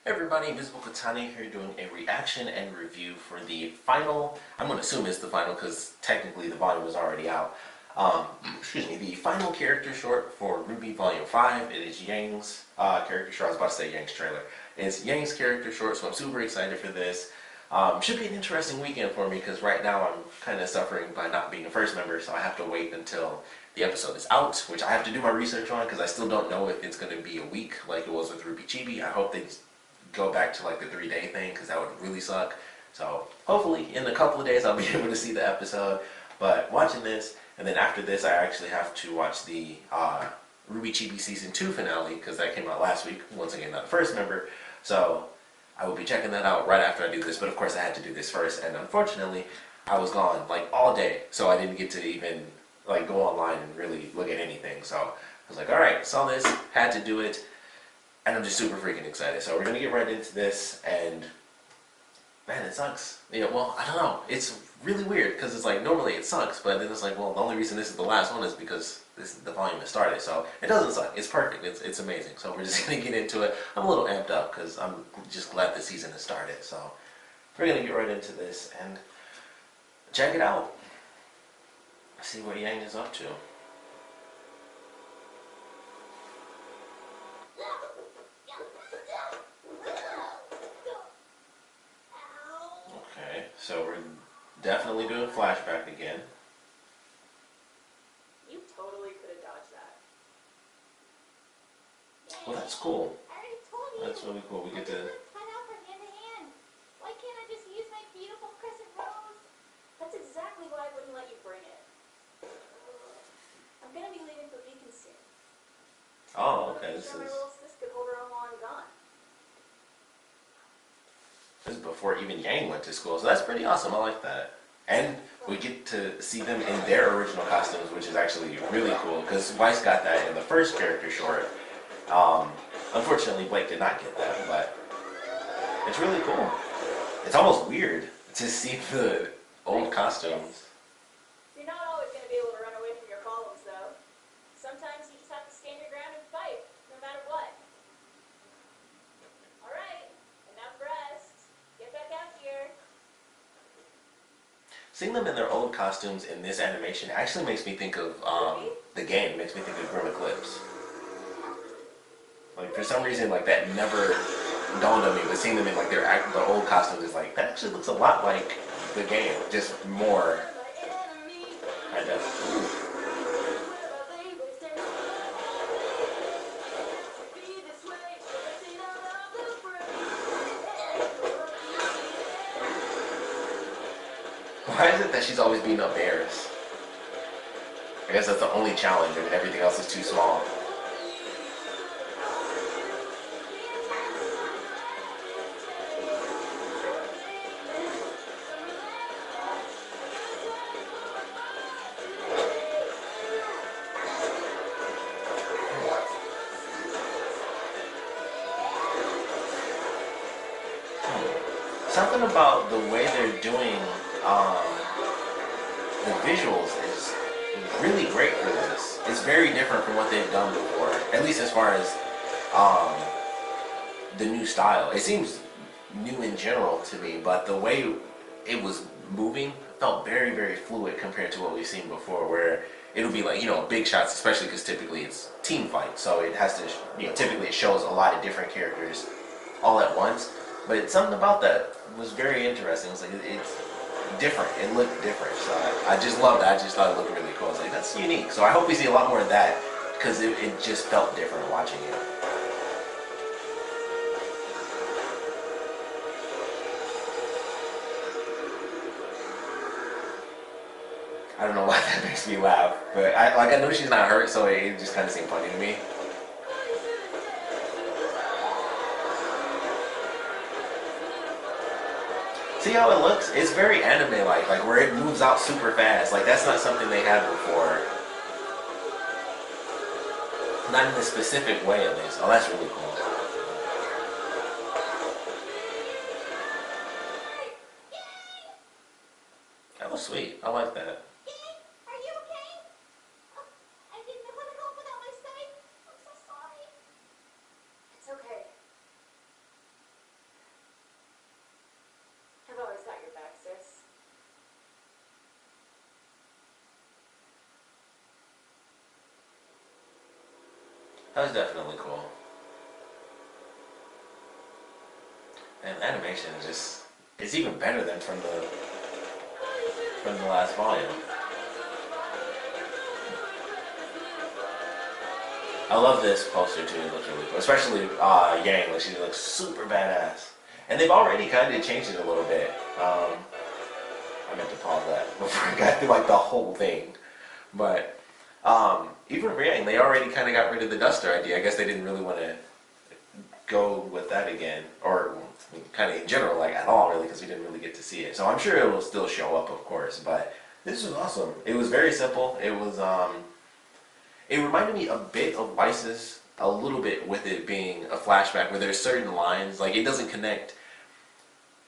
Hey everybody, Invisiblekatana here doing a reaction and review for the final, I'm going to assume it's the final because technically the volume is already out. Excuse me, the final character short for RWBY Volume 5. It is Yang's character short. I was about to say Yang's trailer. It's Yang's character short, so I'm super excited for this. Should be an interesting weekend for me because right now I'm kind of suffering by not being a first member, so I have to wait until the episode is out, which I have to do my research on because I still don't know if it's going to be a week like it was with RWBY. I hope they go back to like the 3-day thing because that would really suck. So hopefully in a couple of days I'll be able to see the episode. But watching this, and then after this I actually have to watch the RWBY Season 2 finale because that came out last week. Once again, not the first member. So I will be checking that out right after I do this. But of course I had to do this first, and unfortunately I was gone like all day, so I didn't get to even like go online and really look at anything. So I was like, alright, saw this, had to do it. And I'm just super freaking excited. So we're going to get right into this, and man, it sucks. Yeah, well, I don't know. It's really weird because it's like normally it sucks, but then it's like, well, the only reason this is the last one is because the volume has started. So it doesn't suck. It's perfect. It's amazing. So we're just going to get into it. I'm a little amped up because I'm just glad the season has started. So we're going to get right into this and check it out. See what Yang is up to. So we're definitely doing flashback again. You totally could have dodged that. Well, that's cool. I already told you. That's really cool. We get to cut out from hand to hand. Why can't I just use my beautiful Crescent Rose? That's exactly why I wouldn't let you bring it. I'm gonna be leaving for Beacon soon. Oh, okay. My little sis could hold her own while I'm gone. This is before even Yang went to school, so that's pretty awesome. I like that. And we get to see them in their original costumes, which is actually really cool, because Weiss got that in the first character short. Unfortunately, Blake did not get that, but it's really cool. It's almost weird to see the old costumes. You're not always going to be able to run away from your problems, though. Sometimes you just have to stand your ground and fight, no matter what. Seeing them in their old costumes in this animation actually makes me think of the game. It makes me think of Grim Eclipse. Like for some reason, like that never dawned on me. But seeing them in like their old costumes is like that actually looks a lot like the game, just more kind of. Why is it that she's always beating up bears? I guess that's the only challenge. I mean, everything else is too small. Something about the way they're doing the visuals is really great for this. It's very different from what they've done before, at least as far as the new style. It seems new in general to me, but the way it was moving felt very, very fluid compared to what we've seen before, where it'll be like, you know, big shots, especially because typically it's team fight, so it has to, you know, typically it shows a lot of different characters all at once. But something about that was very interesting. It's like it's different. It looked different. So I just loved it. I just thought it looked really cool. I was like, that's unique. So I hope we see a lot more of that because it just felt different watching it. I don't know why that makes me laugh, but I know she's not hurt, so it just kind of seemed funny to me. See how it looks? It's very anime-like, like where it moves out super fast. Like that's not something they had before. Not in a specific way, at least. Oh, that's really cool. That was sweet. I like that. Are you okay? I didn't know how to help without my sight. I'm so sorry. It's okay. That was definitely cool. And the animation is just, it's even better than from the last volume. I love this poster too, it looks really cool. Especially Yang, like she looks super badass. And they've already kind of changed it a little bit. I meant to pause that before I got through like the whole thing. But even for Yang, they already kind of got rid of the duster idea. I guess they didn't really want to go with that again. Or kind of in general, like at all really, because we didn't really get to see it. So I'm sure it will still show up, of course. But this was awesome. It was very simple. It was... it reminded me a bit of Vice's, a little bit with it being a flashback where there's certain lines, like it doesn't connect,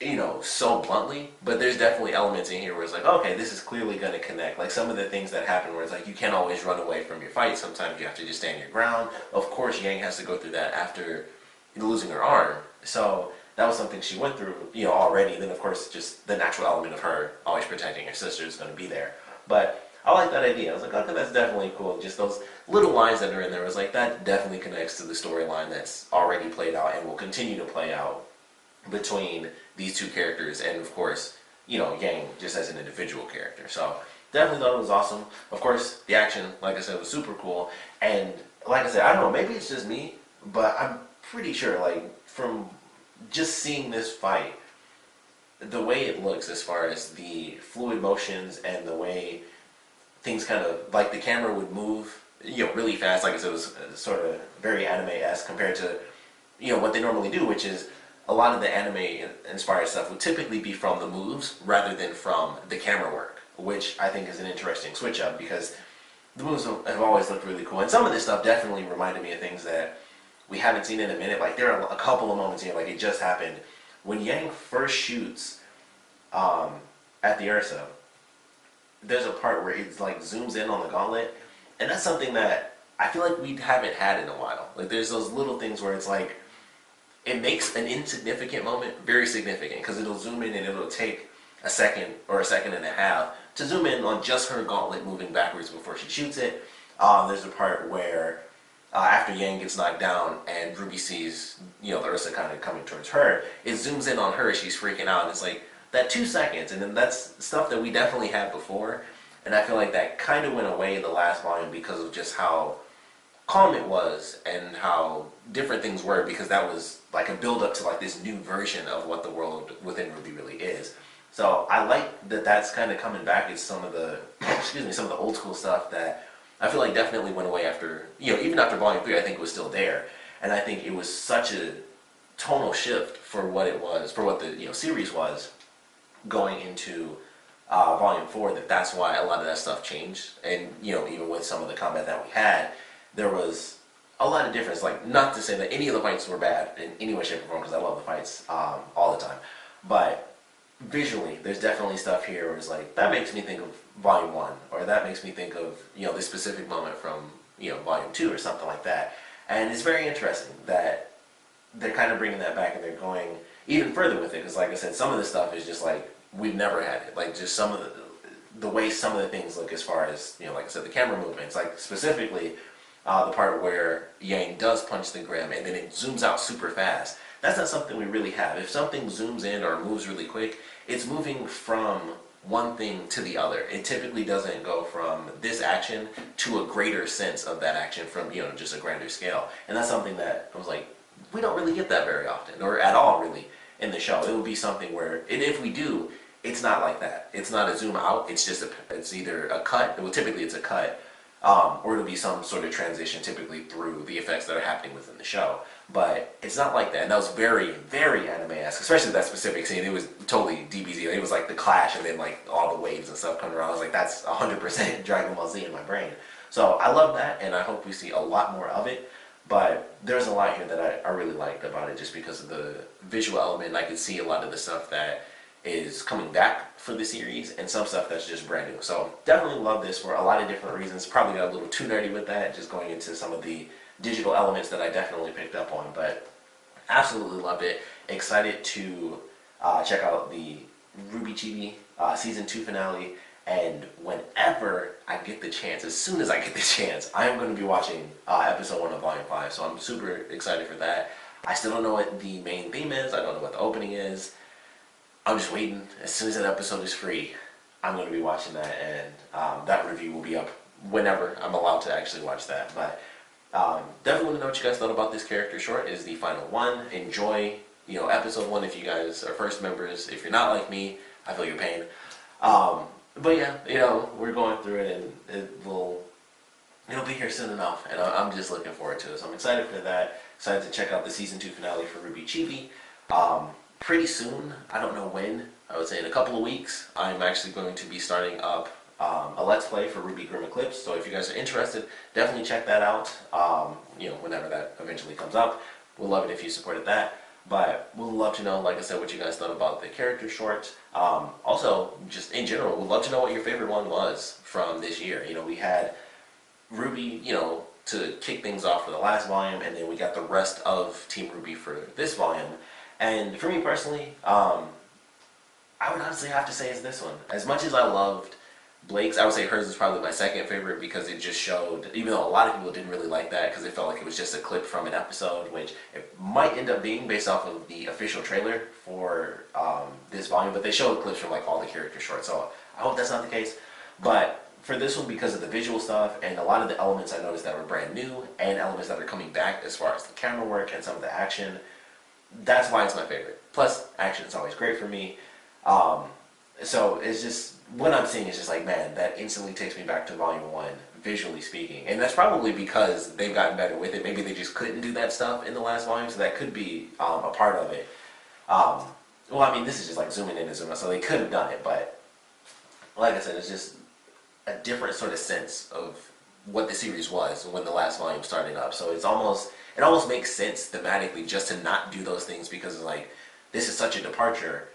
you know, so bluntly, but there's definitely elements in here where it's like, okay, this is clearly going to connect. Like some of the things that happen where it's like you can't always run away from your fight. Sometimes you have to just stand your ground. Of course, Yang has to go through that after losing her arm. So that was something she went through, you know, already. Then of course, just the natural element of her always protecting her sister is going to be there. But I like that idea. I was like, okay, that's definitely cool. Just those little lines that are in there. I was like, that definitely connects to the storyline that's already played out and will continue to play out between these two characters and, of course, you know, Yang just as an individual character. So definitely thought it was awesome. Of course, the action, like I said, was super cool. And like I said, I don't know, maybe it's just me, but I'm pretty sure, like, from just seeing this fight, the way it looks as far as the fluid motions and the way things kind of, like the camera would move, you know, really fast. Like I said, it was sort of very anime-esque compared to, you know, what they normally do, which is a lot of the anime-inspired stuff would typically be from the moves rather than from the camera work, which I think is an interesting switch-up because the moves have always looked really cool. And some of this stuff definitely reminded me of things that we haven't seen in a minute. Like there are a couple of moments here, like it just happened. When Yang first shoots at the Ursa, there's a part where it like zooms in on the gauntlet, and that's something that I feel like we haven't had in a while. Like there's those little things where it's like it makes an insignificant moment very significant because it'll zoom in and it'll take a second or a second and a half to zoom in on just her gauntlet moving backwards before she shoots it. There's a part where after Yang gets knocked down and RWBY sees, you know, the Ursa kind of coming towards her, it zooms in on her, she's freaking out, and it's like that 2 seconds, and then that's stuff that we definitely had before, and I feel like that kind of went away in the last volume because of just how calm it was and how different things were, because that was like a build up to like this new version of what the world within RWBY really is. So I like that that's kind of coming back as some of the, excuse me, some of the old school stuff that I feel like definitely went away after, you know, even after volume 3, I think it was still there, and I think it was such a tonal shift for what it was, for what the, you know, series was, going into volume 4, that's why a lot of that stuff changed. And you know, even with some of the combat that we had, there was a lot of difference. Like, not to say that any of the fights were bad in any way, shape, or form, because I love the fights all the time, but visually there's definitely stuff here where it's like, that makes me think of volume 1, or that makes me think of, you know, this specific moment from, you know, volume 2 or something like that. And it's very interesting that they're kind of bringing that back and they're going even further with it, because like I said, some of the stuff is just like, we've never had it. Like just some of the way some of the things look as far as, you know, like I said, the camera movements, like specifically the part where Yang does punch the Grim and then it zooms out super fast. That's not something we really have. If something zooms in or moves really quick, it's moving from one thing to the other. It typically doesn't go from this action to a greater sense of that action from, you know, just a grander scale. And that's something that I was like, we don't really get that very often, or at all really, in the show. It will be something where, and if we do, it's not like that. It's not a zoom out. It's just it's either a cut. Well, typically it's a cut, or it'll be some sort of transition, typically through the effects that are happening within the show. But it's not like that. And that was very, very anime-esque, especially that specific scene. It was totally DBZ. It was like the clash and then like all the waves and stuff coming around. I was like, that's 100% Dragon Ball Z in my brain. So I love that, and I hope we see a lot more of it. But there's a lot here that I really liked about it, just because of the visual element. I could see a lot of the stuff that is coming back for the series and some stuff that's just brand new. So definitely love this for a lot of different reasons. Probably got a little too nerdy with that, just going into some of the digital elements that I definitely picked up on. But absolutely loved it. Excited to check out the RWBY Chibi Season 2 finale. And whenever I get the chance, as soon as I get the chance, I am going to be watching episode 1 of Volume 5. So I'm super excited for that. I still don't know what the main theme is. I don't know what the opening is. I'm just waiting. As soon as that episode is free, I'm going to be watching that, and that review will be up whenever I'm allowed to actually watch that. But definitely want to know what you guys thought about this character short. It is the final one. Enjoy, episode 1 if you guys are first members. If you're not like me, I feel your pain. But yeah, we're going through it, and it'll be here soon enough, and I'm just looking forward to it. So I'm excited for that. Excited to check out the season 2 finale for RWBY Chibi. Pretty soon, I don't know when. I would say in a couple of weeks, I'm actually going to be starting up a Let's Play for RWBY Grim Eclipse. So if you guys are interested, definitely check that out. Whenever that eventually comes up, we'll love it if you supported that. But we'd love to know, like I said, what you guys thought about the character short. Also, just in general, we'd love to know what your favorite one was from this year. We had RWBY, to kick things off for the last volume, and then we got the rest of Team RWBY for this volume. And for me personally, I would honestly have to say it's this one. As much as I loved Blake's, I would say hers is probably my second favorite because it just showed, even though a lot of people didn't really like that because it felt like it was just a clip from an episode, which it might end up being based off of the official trailer for this volume, but they showed clips from like all the character shorts, so I hope that's not the case. But for this one, because of the visual stuff and a lot of the elements I noticed that were brand new and elements that are coming back as far as the camera work and some of the action, that's why it's my favorite. Plus, action is always great for me. So it's just, what I'm seeing is just like, man, that instantly takes me back to Volume 1, visually speaking. And that's probably because they've gotten better with it. Maybe they just couldn't do that stuff in the last volume, so that could be a part of it. Well, I mean, this is just like zooming in and zooming out, so they could have done it, but like I said, it's just a different sort of sense of what the series was when the last volume started up. So it almost makes sense thematically just to not do those things because it's like, this is such a departure.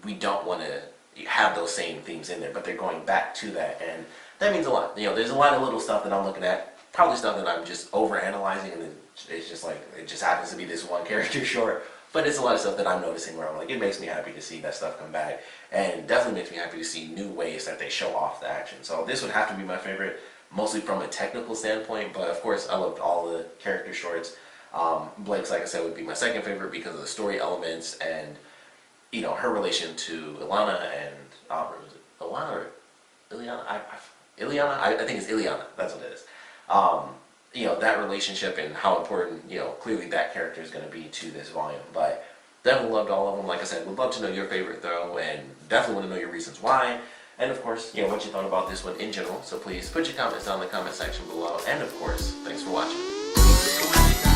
We don't want to have those same themes in there, but they're going back to that, and that means a lot. There's a lot of little stuff that I'm looking at, probably stuff that I'm just over-analyzing, and it's just like, it just happens to be this one character short, but it's a lot of stuff that I'm noticing where I'm like, it makes me happy to see that stuff come back, and definitely makes me happy to see new ways that they show off the action. So this would have to be my favorite, mostly from a technical standpoint, but of course I loved all the character shorts. Blake's, like I said, would be my second favorite because of the story elements and her relation to Ilana and was it Ilana or Ileana? Ileana? I think it's Ileana. That's what it is. That relationship and how important, clearly that character is going to be to this volume. But definitely loved all of them. Like I said, would love to know your favorite though, and definitely want to know your reasons why. And of course, what you thought about this one in general. So please put your comments down in the comment section below. And of course, thanks for watching.